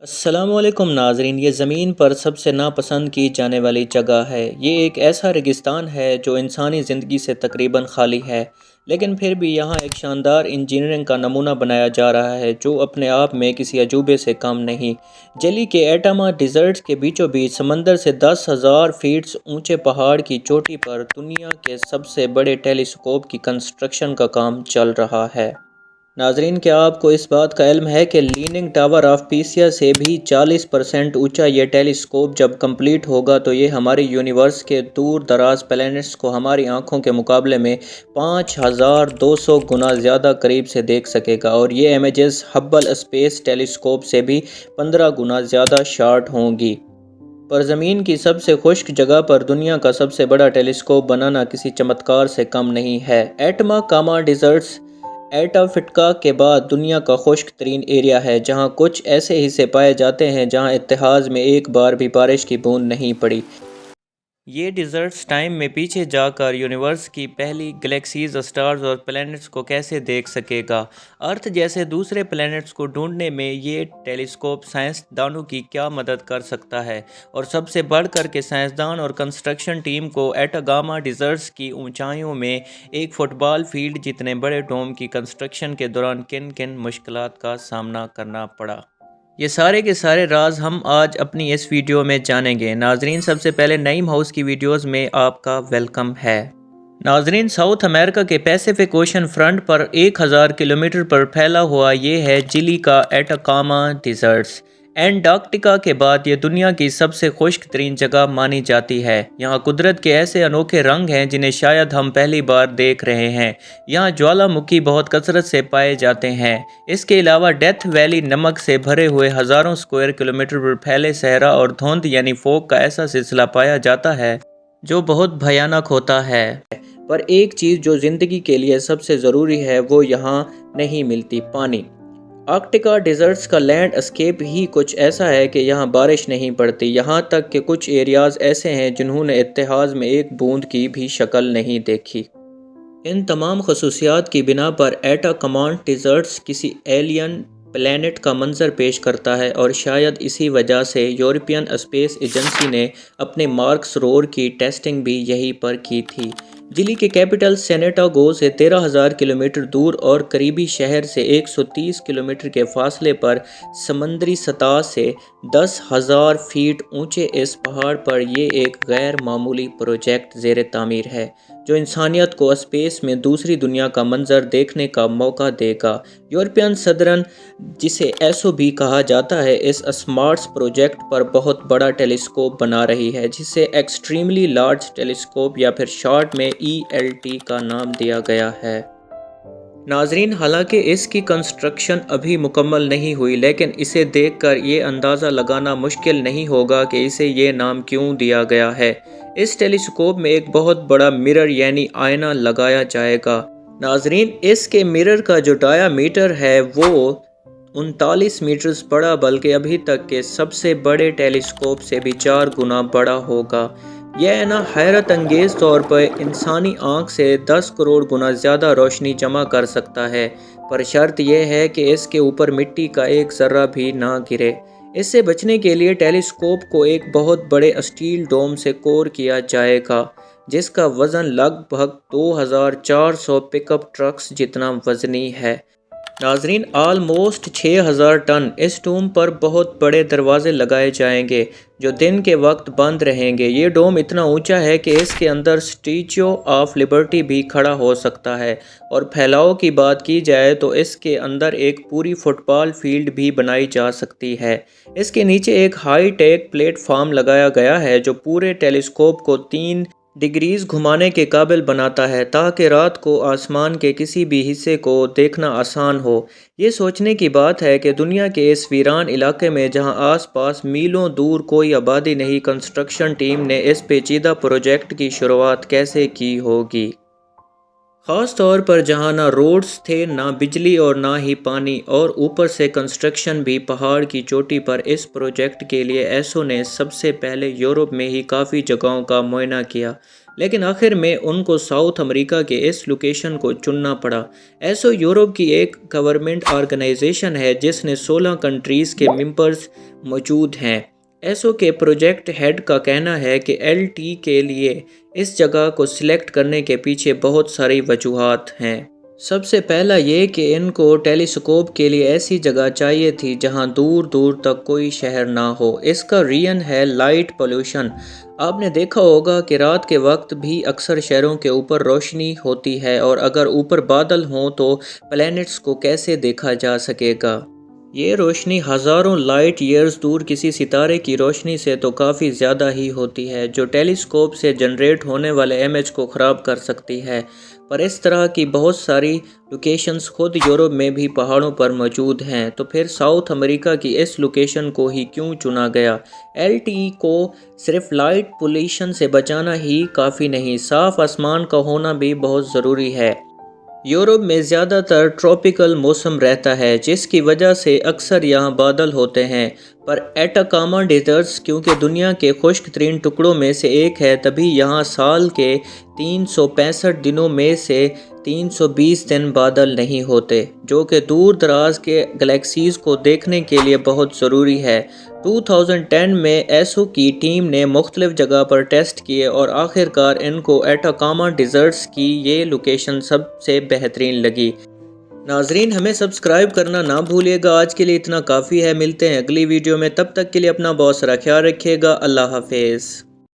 السلام علیکم ناظرین، یہ زمین پر سب سے ناپسند کی جانے والی جگہ ہے۔ یہ ایک ایسا ریگستان ہے جو انسانی زندگی سے تقریباً خالی ہے، لیکن پھر بھی یہاں ایک شاندار انجینئرنگ کا نمونہ بنایا جا رہا ہے جو اپنے آپ میں کسی عجوبے سے کم نہیں۔ چلی کے ایٹاما ڈیزرٹ کے بیچوں بیچ سمندر سے 10,000 فیٹ اونچے پہاڑ کی چوٹی پر دنیا کے سب سے بڑے ٹیلی اسکوپ کی کنسٹرکشن کا کام چل رہا ہے۔ ناظرین، کیا آپ کو اس بات کا علم ہے کہ لیننگ ٹاور آف پیسا سے بھی 40% اونچا یہ ٹیلی اسکوپ جب کمپلیٹ ہوگا تو یہ ہماری یونیورس کے دور دراز پلینٹس کو ہماری آنکھوں کے مقابلے میں 5200 گنا زیادہ قریب سے دیکھ سکے گا، اور یہ امیجز ہبل اسپیس ٹیلی اسکوپ سے بھی 15 گنا زیادہ شارٹ ہوں گی۔ پر زمین کی سب سے خشک جگہ پر دنیا کا سب سے بڑا ٹیلی اسکوپ بنانا کسی چمتکار سے کم نہیں ہے۔ ایٹما کاما ڈیزرٹس انٹارکٹیکا کے بعد دنیا کا خشک ترین ایریا ہے، جہاں کچھ ایسے حصے پائے جاتے ہیں جہاں اتحاد میں ایک بار بھی بارش کی بوند نہیں پڑی۔ یہ ڈیزرٹس ٹائم میں پیچھے جا کر یونیورس کی پہلی گلیکسیز، اسٹارز اور پلینٹس کو کیسے دیکھ سکے گا؟ ارتھ جیسے دوسرے پلینٹس کو ڈھونڈنے میں یہ ٹیلی اسکوپ سائنس دانوں کی کیا مدد کر سکتا ہے؟ اور سب سے بڑھ کر کے سائنسدان اور کنسٹرکشن ٹیم کو ایٹاگاما ڈیزرٹس کی اونچائیوں میں ایک فٹ بال فیلڈ جتنے بڑے ڈوم کی کنسٹرکشن کے دوران کن کن مشکلات کا سامنا کرنا پڑا؟ یہ سارے کے سارے راز ہم آج اپنی اس ویڈیو میں جانیں گے۔ ناظرین، سب سے پہلے نعیم ہاؤس کی ویڈیوز میں آپ کا ویلکم ہے۔ ناظرین، ساؤتھ امریکہ کے پیسیفک اوشن فرنٹ پر 1000 کلومیٹر پر پھیلا ہوا یہ ہے چلی کا ایٹاکاما ڈیزرٹس۔ انٹارکٹیکا کے بعد یہ دنیا کی سب سے خشک ترین جگہ مانی جاتی ہے۔ یہاں قدرت کے ایسے انوکھے رنگ ہیں جنہیں شاید ہم پہلی بار دیکھ رہے ہیں۔ یہاں جوالا مکھی بہت کثرت سے پائے جاتے ہیں۔ اس کے علاوہ ڈیتھ ویلی نمک سے بھرے ہوئے ہزاروں اسکوائر کلومیٹر پر پھیلے صحرا اور دھند یعنی فوگ کا ایسا سلسلہ پایا جاتا ہے جو بہت بھیانک ہوتا ہے۔ پر ایک چیز جو زندگی کے لیے سب سے ضروری ہے وہ یہاں نہیں ملتی: پانی۔ انٹارکٹیکا ڈیزرٹس کا لینڈ اسکیپ ہی کچھ ایسا ہے کہ یہاں بارش نہیں پڑتی، یہاں تک کہ کچھ ایریاز ایسے ہیں جنہوں نے اتحاد میں ایک بوند کی بھی شکل نہیں دیکھی۔ ان تمام خصوصیات کی بنا پر ایٹاکاما ڈیزرٹس کسی ایلین پلینٹ کا منظر پیش کرتا ہے، اور شاید اسی وجہ سے یورپین اسپیس ایجنسی نے اپنے مارس روور کی ٹیسٹنگ بھی یہیں پر کی تھی۔ چلی کے کیپٹل سینٹیاگو سے 13,000 کلومیٹر دور اور قریبی شہر سے 130 کلومیٹر کے فاصلے پر سمندری سطح سے 10,000 فیٹ اونچے اس پہاڑ پر یہ ایک غیر معمولی پروجیکٹ زیر تعمیر ہے جو انسانیت کو اسپیس میں دوسری دنیا کا منظر دیکھنے کا موقع دے گا۔ یورپین صدرن، جسے ایسو بھی کہا جاتا ہے، اس اسمارٹس پروجیکٹ پر بہت بڑا ٹیلی اسکوپ بنا رہی ہے جسے ایکسٹریملی لارج ٹیلی اسکوپ یا پھر شارٹ میں ELT کا نام دیا گیا ہے۔ ناظرین، حالانکہ اس کی کنسٹرکشن ابھی مکمل نہیں ہوئی، لیکن اسے دیکھ کر یہ اندازہ لگانا مشکل نہیں ہوگا کہ اسے یہ نام کیوں دیا گیا ہے۔ اس ٹیلی اسکوپ میں ایک بہت بڑا مرر یعنی آئینہ لگایا جائے گا۔ ناظرین، اس کے مرر کا جو ڈایا میٹر ہے وہ 39 میٹرز بڑا، بلکہ ابھی تک کے سب سے بڑے ٹیلی اسکوپ سے بھی 4 گنا بڑا ہوگا۔ یہ آئینہ حیرت انگیز طور پر انسانی آنکھ سے 10 کروڑ گنا زیادہ روشنی جمع کر سکتا ہے، پر شرط یہ ہے کہ اس کے اوپر مٹی کا ایک ذرہ بھی نہ گرے۔ اس سے بچنے کے لیے ٹیلی اسکوپ کو ایک بہت بڑے اسٹیل ڈوم سے کور کیا جائے گا جس کا وزن لگ بھگ 2400 پک اپ ٹرکس جتنا وزنی ہے۔ ناظرین، آلموسٹ 6000 ٹن۔ اس ڈوم پر بہت بڑے دروازے لگائے جائیں گے جو دن کے وقت بند رہیں گے۔ یہ ڈوم اتنا اونچا ہے کہ اس کے اندر اسٹیچو آف لبرٹی بھی کھڑا ہو سکتا ہے، اور پھیلاؤ کی بات کی جائے تو اس کے اندر ایک پوری فٹ بال فیلڈ بھی بنائی جا سکتی ہے۔ اس کے نیچے ایک ہائی ٹیک پلیٹ فارم لگایا گیا ہے جو پورے ٹیلی اسکوپ کو 3 ڈگریز گھمانے کے قابل بناتا ہے تاکہ رات کو آسمان کے کسی بھی حصے کو دیکھنا آسان ہو۔ یہ سوچنے کی بات ہے کہ دنیا کے اس ویران علاقے میں جہاں آس پاس میلوں دور کوئی آبادی نہیں، کنسٹرکشن ٹیم نے اس پیچیدہ پروجیکٹ کی شروعات کیسے کی ہوگی؟ خاص طور پر جہاں نہ روڈز تھے، نہ بجلی اور نہ ہی پانی، اور اوپر سے کنسٹرکشن بھی پہاڑ کی چوٹی پر۔ اس پروجیکٹ کے لیے ایسو نے سب سے پہلے یورپ میں ہی کافی جگہوں کا معائنہ کیا لیکن آخر میں ان کو ساؤتھ امریکا کے اس لوکیشن کو چننا پڑا۔ ایسو یورپ کی ایک گورنمنٹ آرگنائزیشن ہے جس نے 16 کنٹریز کے ممبرز موجود ہیں۔ ایسو کے پروجیکٹ ہیڈ کا کہنا ہے کہ LT کے لیے اس جگہ کو سلیکٹ کرنے کے پیچھے بہت ساری وجوہات ہیں۔ سب سے پہلا یہ کہ ان کو ٹیلیسکوپ کے لیے ایسی جگہ چاہیے تھی جہاں دور دور تک کوئی شہر نہ ہو۔ اس کا ریزن ہے لائٹ پولوشن۔ آپ نے دیکھا ہوگا کہ رات کے وقت بھی اکثر شہروں کے اوپر روشنی ہوتی ہے، اور اگر اوپر بادل ہوں تو پلینٹس کو کیسے دیکھا جا سکے گا؟ یہ روشنی ہزاروں لائٹ ایئرز دور کسی ستارے کی روشنی سے تو کافی زیادہ ہی ہوتی ہے، جو ٹیلیسکوپ سے جنریٹ ہونے والے امیج کو خراب کر سکتی ہے۔ پر اس طرح کی بہت ساری لوکیشنز خود یورپ میں بھی پہاڑوں پر موجود ہیں، تو پھر ساؤتھ امریکا کی اس لوکیشن کو ہی کیوں چنا گیا؟ LT کو صرف لائٹ پولیوشن سے بچانا ہی کافی نہیں، صاف آسمان کا ہونا بھی بہت ضروری ہے۔ یورپ میں زیادہ تر ٹراپیکل موسم رہتا ہے، جس کی وجہ سے اکثر یہاں بادل ہوتے ہیں، پر ایٹاکاما ڈیزرٹس کیونکہ دنیا کے خشک ترین ٹکڑوں میں سے ایک ہے، تبھی یہاں سال کے 365 دنوں میں سے 320 دن بادل نہیں ہوتے، جو کہ دور دراز کے گلیکسیز کو دیکھنے کے لیے بہت ضروری ہے۔ 2010 میں ایسو کی ٹیم نے مختلف جگہ پر ٹیسٹ کیے اور آخر کار ان کو ایٹاکاما ڈیزرٹس کی یہ لوکیشن سب سے بہترین لگی۔ ناظرین، ہمیں سبسکرائب کرنا نہ بھولیے گا۔ آج کے لیے اتنا کافی ہے، ملتے ہیں اگلی ویڈیو میں، تب تک کے لیے اپنا بہت سارا خیال رکھیے گا۔ اللہ حافظ۔